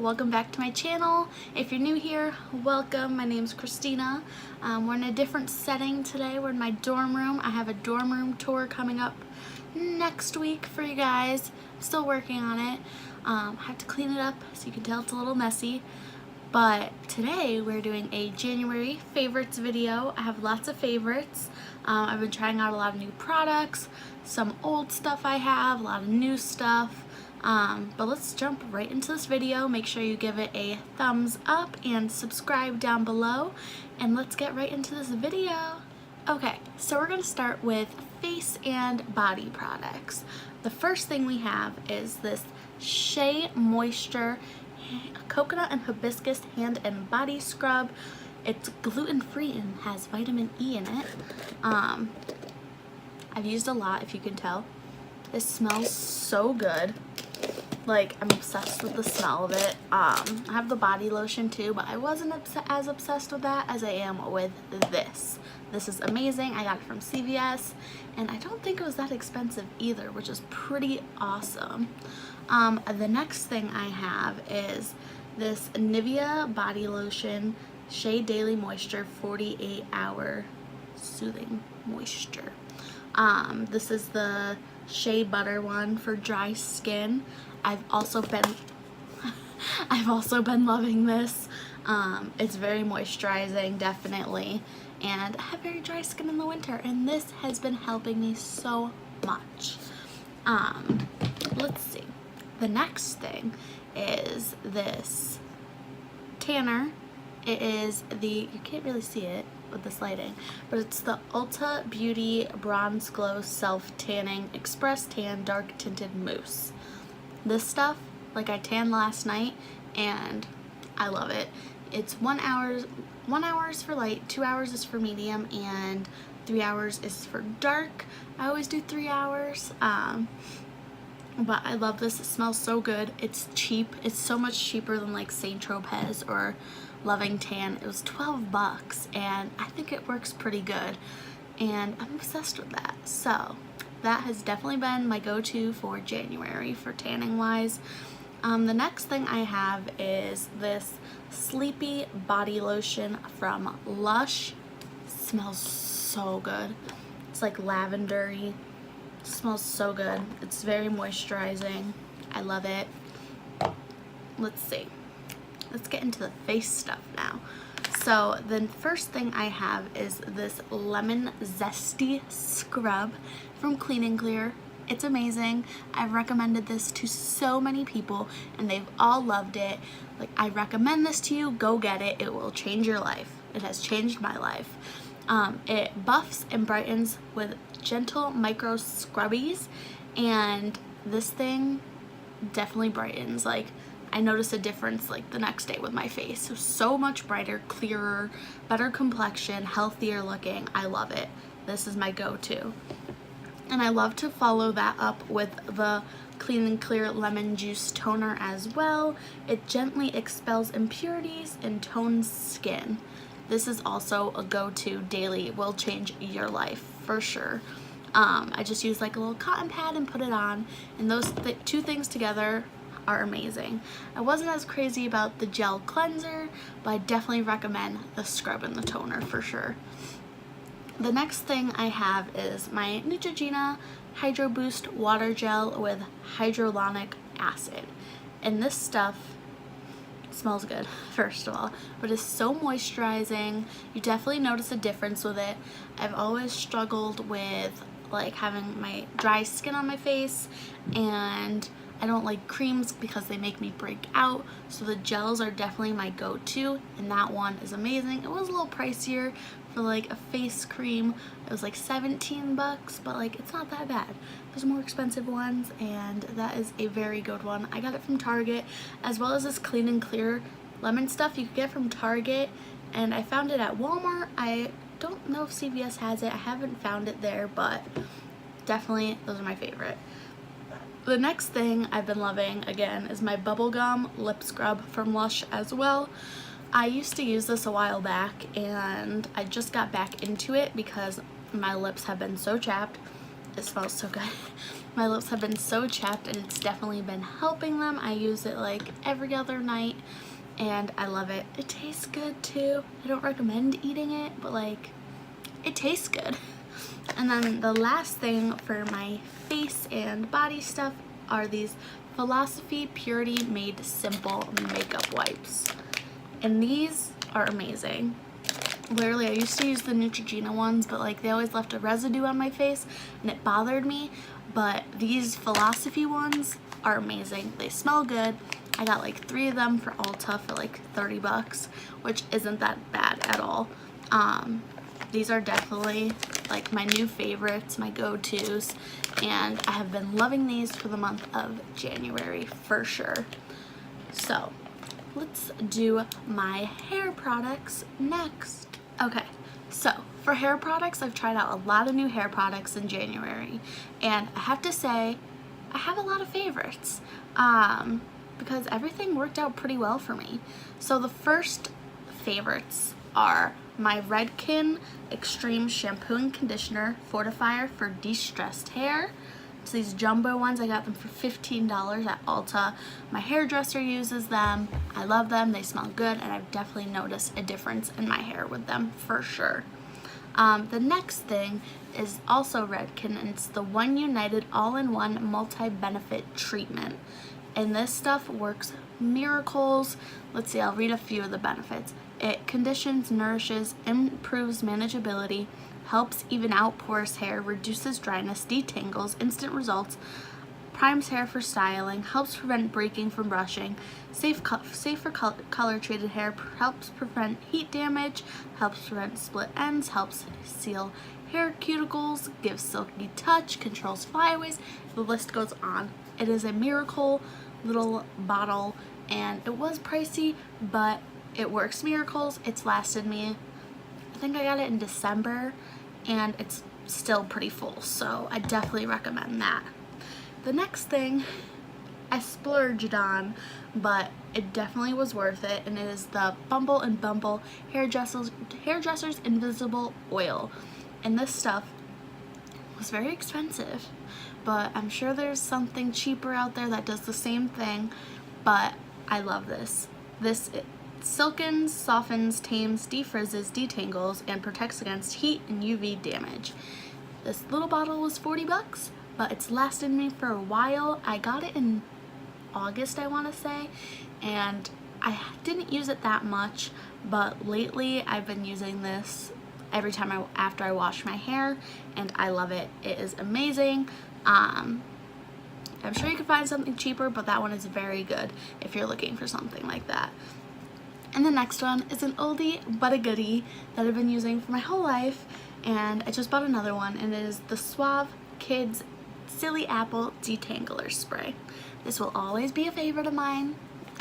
welcome back to my channel. If you're new here, welcome. My name's Christina. We're in a different setting today. We're in my dorm room. I have a dorm room tour coming up next week for you guys. I'm still working on it. I have to clean it up so you can tell it's a little messy. But today we're doing a January favorites video. I have lots of favorites. I've been trying out a lot of new products, some old stuff I have, a lot of new stuff. But let's jump right into this video. Make sure you give it a thumbs up and subscribe down below, and let's get right into this video. Okay, so we're gonna start with face and body products. The first thing we have is this Shea Moisture Coconut and Hibiscus Hand and Body Scrub. It's gluten-free and has vitamin E in it. I've used a lot, if you can tell. This smells so good. Like, I'm obsessed with the smell of it. I have the body lotion too, but I wasn't as obsessed with that as I am with this. This is amazing. I got it from CVS, and I don't think it was that expensive either, which is pretty awesome. The next thing I have is this Nivea body lotion, Shea Daily Moisture 48-hour Soothing Moisture. This is the Shea Butter one for dry skin. I've also been loving this. It's very moisturizing, definitely, and I have very dry skin in the winter, and this has been helping me so much. Let's see. The next thing is this tanner. It is you can't really see it with this lighting, but it's the Ulta Beauty Bronze Glow Self Tanning Express Tan Dark Tinted Mousse. This stuff, like, I tanned last night and I love it. It's 1 hour is for light, 2 hours is for medium, and 3 hours is for dark. I always do 3 hours. But I love this. It smells so good. It's cheap. It's so much cheaper than like Saint Tropez or Loving Tan. It was 12 bucks, and I think it works pretty good, and I'm obsessed with that. So that has definitely been my go-to for January for tanning wise. The next thing I have is this Sleepy body lotion from Lush. It smells so good. It's like lavendery. It smells so good. It's very moisturizing. I love it. Let's see. Let's get into the face stuff now. So the first thing I have is this Lemon Zesty Scrub from Clean & Clear. It's amazing. I've recommended this to so many people and they've all loved it. Like, I recommend this to you. Go get it. It will change your life. It has changed my life. It buffs and brightens with gentle micro scrubbies, and this thing definitely brightens. Like, I noticed a difference like the next day with my face. So much brighter, clearer, better complexion, healthier looking. I love it. This is my go-to. And I love to follow that up with the Clean & Clear Lemon Juice Toner as well. It gently expels impurities and tones skin. This is also a go-to daily. Will change your life for sure. I just use like a little cotton pad and put it on, and those two things together are amazing. I wasn't as crazy about the gel cleanser, but I definitely recommend the scrub and the toner for sure. The next thing I have is my Neutrogena Hydro Boost Water Gel with hyaluronic acid. And this stuff smells good, first of all, but it's so moisturizing. You definitely notice a difference with it. I've always struggled with like having my dry skin on my face, and I don't like creams because they make me break out, so the gels are definitely my go-to, and that one is amazing. It was a little pricier for like a face cream. It was like 17 bucks, but like, it's not that bad. There's more expensive ones, and that is a very good one. I got it from Target, as well as this Clean & Clear lemon stuff you could get from Target, and I found it at Walmart. I don't know if CVS has it. I haven't found it there, but definitely those are my favorite. The next thing I've been loving, again, is my Bubblegum Lip Scrub from Lush as well. I used to use this a while back, and I just got back into it because my lips have been so chapped. It smells so good. My lips have been so chapped and it's definitely been helping them. I use it like every other night and I love it. It tastes good too. I don't recommend eating it, but like it tastes good. And then the last thing for my face and body stuff are these Philosophy Purity Made Simple makeup wipes. And these are amazing. Literally, I used to use the Neutrogena ones, but like they always left a residue on my face and it bothered me. But these Philosophy ones are amazing. They smell good. I got like 3 of them for Ulta for like 30 bucks, which isn't that bad at all. These are definitely like my new favorites, my go-tos, and I have been loving these for the month of January for sure. So let's do my hair products next. Okay, so for hair products, I've tried out a lot of new hair products in January, and I have to say I have a lot of favorites because everything worked out pretty well for me. So the first favorites are my Redken Extreme Shampoo and Conditioner Fortifier for de-stressed hair. So these jumbo ones, I got them for $15 at Ulta. My hairdresser uses them. I love them. They smell good, and I've definitely noticed a difference in my hair with them for sure. The next thing is also Redken, and it's the One United All-in-One Multi-Benefit Treatment. And this stuff works miracles. Let's see, I'll read a few of the benefits. It conditions, nourishes, improves manageability, helps even out porous hair, reduces dryness, detangles, instant results, primes hair for styling, helps prevent breaking from brushing, safer color treated hair, helps prevent heat damage, helps prevent split ends, helps seal hair cuticles, gives silky touch, controls flyaways. The list goes on. It is a miracle little bottle, and it was pricey, but it works miracles. It's lasted me, I think I got it in December, and it's still pretty full, so I definitely recommend that. The next thing I splurged on, but it definitely was worth it, and it is the Bumble and Bumble Hairdresser's Invisible Oil. And this stuff was very expensive, but I'm sure there's something cheaper out there that does the same thing, but I love this. It silkens, softens, tames, defrizzes, detangles, and protects against heat and UV damage. This little bottle was 40 bucks, but it's lasted me for a while. I got it in August, I want to say, and I didn't use it that much, but lately I've been using this every time after I wash my hair, and I love it. It is amazing. I'm sure you can find something cheaper, but that one is very good if you're looking for something like that. And the next one is an oldie but a goodie that I've been using for my whole life, and I just bought another one, and it is the Suave Kids Silly Apple Detangler Spray. This will always be a favorite of mine.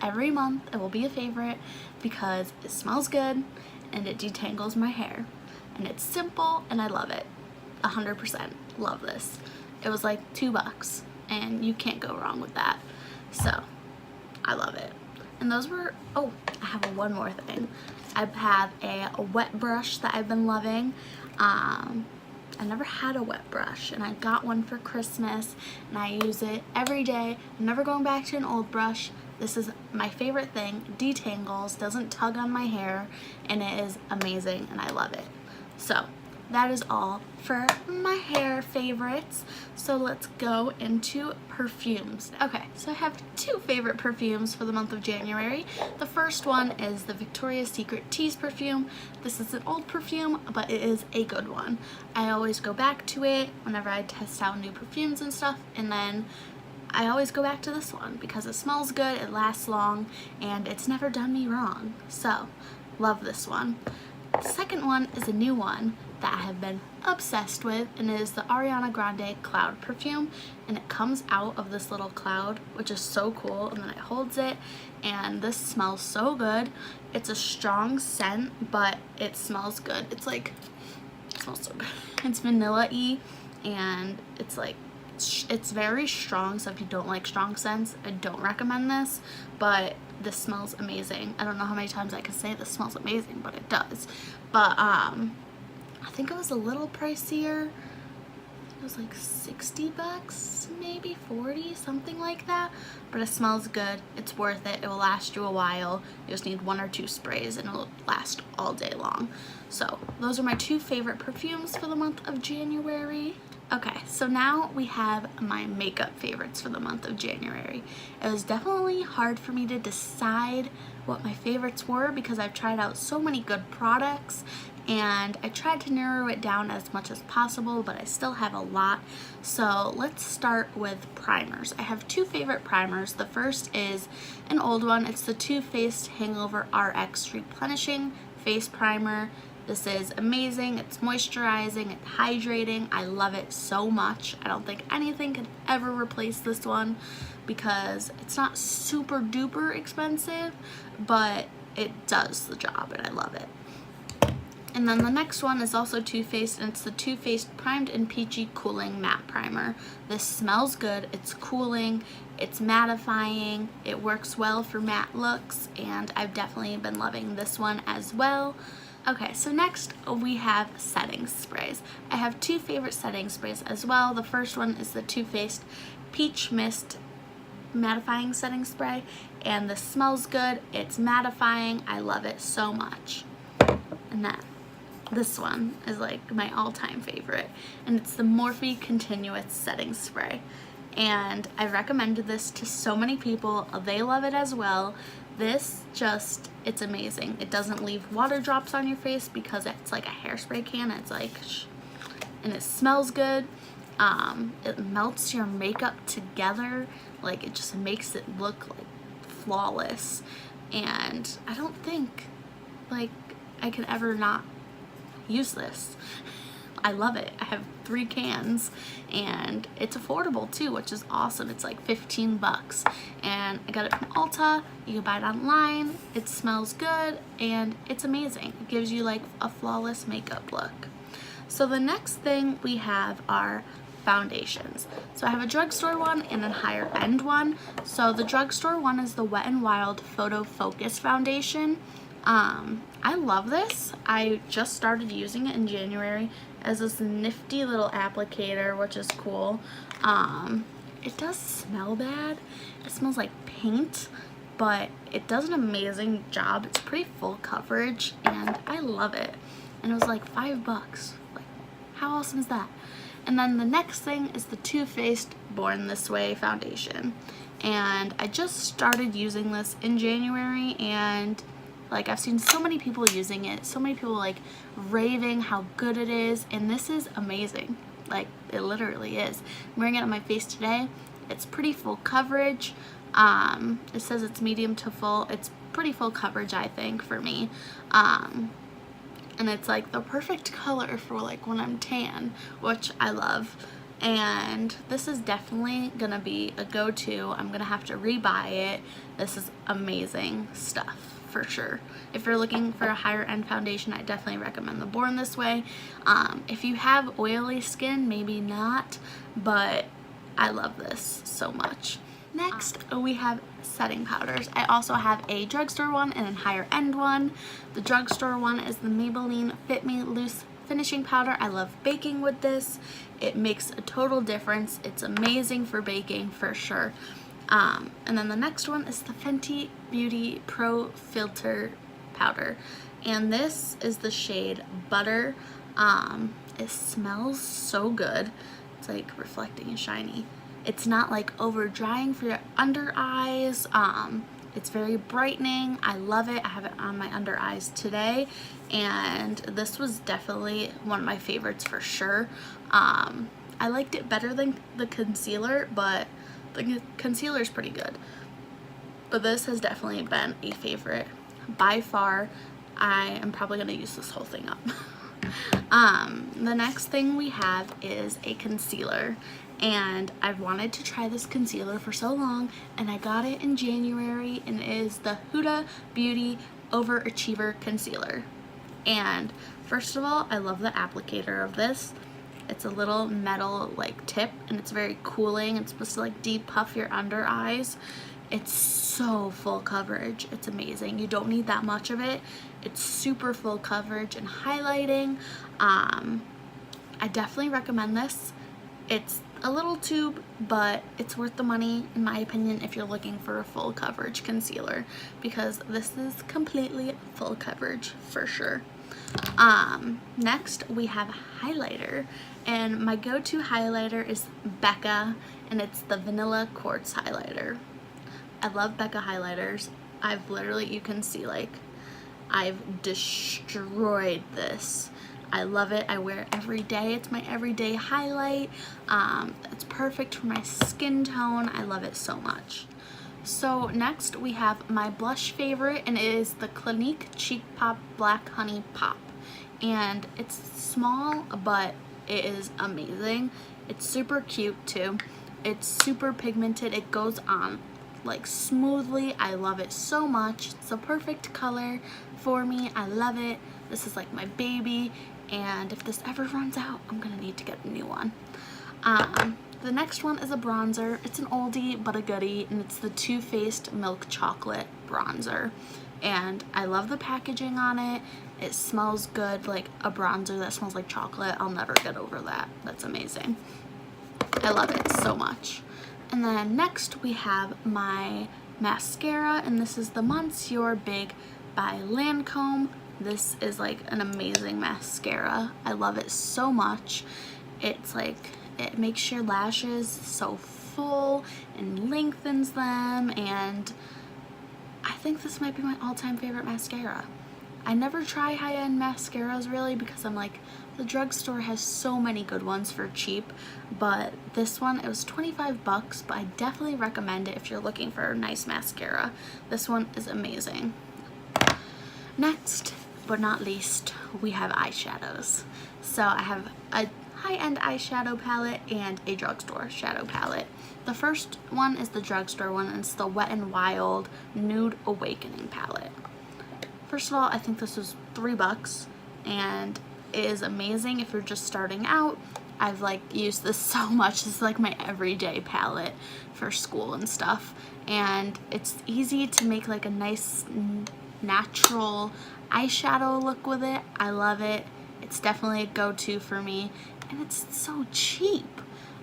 Every month it will be a favorite because it smells good and it detangles my hair, and it's simple and I love it. 100% love this. It was like $2 and you can't go wrong with that, so I love it. And those were, oh, I have one more thing. I have a wet brush that I've been loving. I never had a wet brush, and I got one for Christmas, and I use it every day. I'm never going back to an old brush. This is my favorite thing. Detangles, doesn't tug on my hair, and it is amazing, and I love it. So that is all for my hair favorites. So let's go into perfumes. Okay, so I have 2 favorite perfumes for the month of January. The first one is the Victoria's Secret Tease perfume. This is an old perfume, but it is a good one. I always go back to it whenever I test out new perfumes and stuff, and then I always go back to this one because it smells good, it lasts long, and it's never done me wrong. So, love this one. The second one is a new one that I have been obsessed with, and it is the Ariana Grande Cloud perfume, and it comes out of this little cloud, which is so cool, and then it holds it, and this smells so good. It's a strong scent, but it smells good. It smells so good. It's vanilla-y, and it's very strong, so if you don't like strong scents, I don't recommend this, but this smells amazing. I don't know how many times I can say this smells amazing, but it does. But I think it was a little pricier. it was like 60 bucks, maybe 40, something like that. But it smells good. It's worth it. It will last you a while. You just need 1 or 2 sprays and it'll last all day long. So those are my 2 favorite perfumes for the month of January. Okay, so now we have my makeup favorites for the month of January. It was definitely hard for me to decide what my favorites were because I've tried out so many good products, and I tried to narrow it down as much as possible, but I still have a lot. So let's start with primers. I have 2 favorite primers. The first is an old one. It's the Too Faced Hangover RX Replenishing Face Primer. This is amazing. It's moisturizing, it's hydrating. I love it so much. I don't think anything could ever replace this one because it's not super duper expensive, but it does the job and I love it. And then the next one is also Too Faced, and it's the Too Faced Primed and Peachy Cooling Matte Primer. This smells good, it's cooling, it's mattifying, it works well for matte looks, and I've definitely been loving this one as well. Okay, so next we have setting sprays. I have 2 favorite setting sprays as well. The first one is the Too Faced Peach Mist Mattifying Setting Spray, and this smells good, it's mattifying, I love it so much. And then this one is like my all-time favorite, and it's the Morphe Continuous Setting Spray. And I've recommended this to so many people, they love it as well. This just, it's amazing. It doesn't leave water drops on your face because it's like a hairspray can. It's like, and it smells good. It melts your makeup together. Like, it just makes it look like flawless. And I don't think like I could ever not use this. I love it. I have 3 cans and it's affordable too, which is awesome. It's like 15 bucks and I got it from Ulta. You can buy it online. It smells good and it's amazing. It gives you like a flawless makeup look. So the next thing we have are foundations. So I have a drugstore one and a higher end one. So the drugstore one is the Wet n Wild Photo Focus Foundation. I love this. I just started using it in January as this nifty little applicator, which is cool. It does smell bad. It smells like paint, but it does an amazing job. It's pretty full coverage and I love it. And it was like 5 bucks. Like, how awesome is that? And then the next thing is the Too Faced Born This Way foundation. And I just started using this in January, and like, I've seen so many people using it, so many people like raving how good it is, and this is amazing. Like, it literally is. I'm wearing it on my face today. It's pretty full coverage. It says it's medium to full. It's pretty full coverage, I think, for me. And it's like the perfect color for like when I'm tan, which I love. And this is definitely gonna be a go-to. I'm gonna have to rebuy it. This is amazing stuff for sure. If you're looking for a higher end foundation, I definitely recommend the Born This Way. If you have oily skin, maybe not, but I love this so much. Next, we have setting powders. I also have a drugstore one and a higher end one. The drugstore one is the Maybelline Fit Me Loose Finishing Powder. I love baking with this. It makes a total difference. It's amazing for baking for sure. And then the next one is the Fenty Beauty Pro Filter Powder. And this is the shade Butter. It smells so good. It's like reflecting and shiny. It's not like over drying for your under eyes. It's very brightening. I love it. I have it on my under eyes today, and this was definitely one of my favorites for sure. I liked it better than the concealer, but the concealer is pretty good. But this has definitely been a favorite by far. I am probably going to use this whole thing up. The next thing we have is a concealer, and I've wanted to try this concealer for so long, and I got it in January, and it is the Huda Beauty Overachiever Concealer. And first of all, I love the applicator of this. It's a little metal like tip, and it's very cooling. It's supposed to like depuff your under eyes. It's so full coverage. It's amazing. You don't need that much of it. It's super full coverage and highlighting. I definitely recommend this. It's a little tube, but it's worth the money in my opinion if you're looking for a full coverage concealer, because this is completely full coverage for sure. Next we have highlighter, and my go-to highlighter is Becca, and it's the Vanilla Quartz highlighter. I love Becca highlighters. I've literally, you can see like I've destroyed this. I love it. I wear it every day. It's my everyday highlight. It's perfect for my skin tone. I love it so much. So next we have my blush favorite, and it is the Clinique Cheek Pop Black Honey Pop. And it's small, but it is amazing. It's super cute too. It's super pigmented. It goes on like smoothly. I love it so much. It's the perfect color for me. I love it. This is like my baby, and if this ever runs out, I'm gonna need to get a new one. The next one is a bronzer. It's an oldie but a goodie, and it's the Too Faced Milk Chocolate Bronzer. And I love the packaging on it. It smells good, like a bronzer that smells like chocolate. I'll never get over that. That's amazing. I love it so much. And then next we have my mascara, and this is the Monsieur Big by Lancome. This is like an amazing mascara. I love it so much. It's like, it makes your lashes so full and lengthens them, and I think this might be my all-time favorite mascara. I never try high-end mascaras really, because I'm like, the drugstore has so many good ones for cheap, but this one, it was 25 bucks, but I definitely recommend it if you're looking for a nice mascara. This one is amazing. Next, but not least, we have eyeshadows. So I have a high-end eyeshadow palette and a drugstore shadow palette. The first one is the drugstore one, and it's the Wet n Wild Nude Awakening palette. First of all, I think this was 3 bucks, and it is amazing if you're just starting out. I've like used this so much. This is like my everyday palette for school and stuff, and it's easy to make like a nice natural eyeshadow look with it. I love it. It's definitely a go-to for me, and it's so cheap.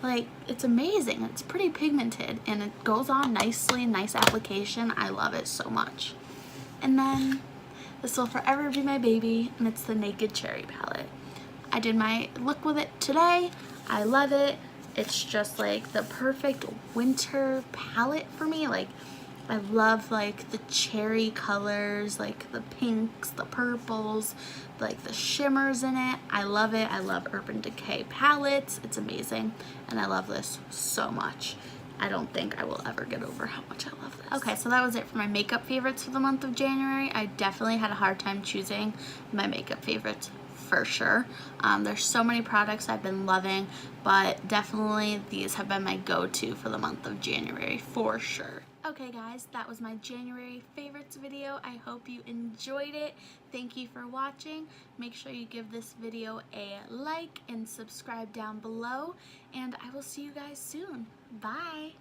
Like, it's amazing. It's pretty pigmented, and it goes on nicely. Nice application. I love it so much. And then this will forever be my baby, and it's the Naked Cherry palette. I did my look with it today. I love it. It's just like the perfect winter palette for me. Like, I love like the cherry colors, like the pinks, the purples, like the shimmers in it. I love it. I love Urban Decay palettes. It's amazing, and I love this so much. I don't think I will ever get over how much I love this. Okay, so that was it for my makeup favorites for the month of January. I definitely had a hard time choosing my makeup favorites for sure. There's so many products I've been loving, but definitely these have been my go-to for the month of January for sure. Okay guys, that was my January favorites video. I hope you enjoyed it. Thank you for watching. Make sure you give this video a like and subscribe down below, and I will see you guys soon. Bye!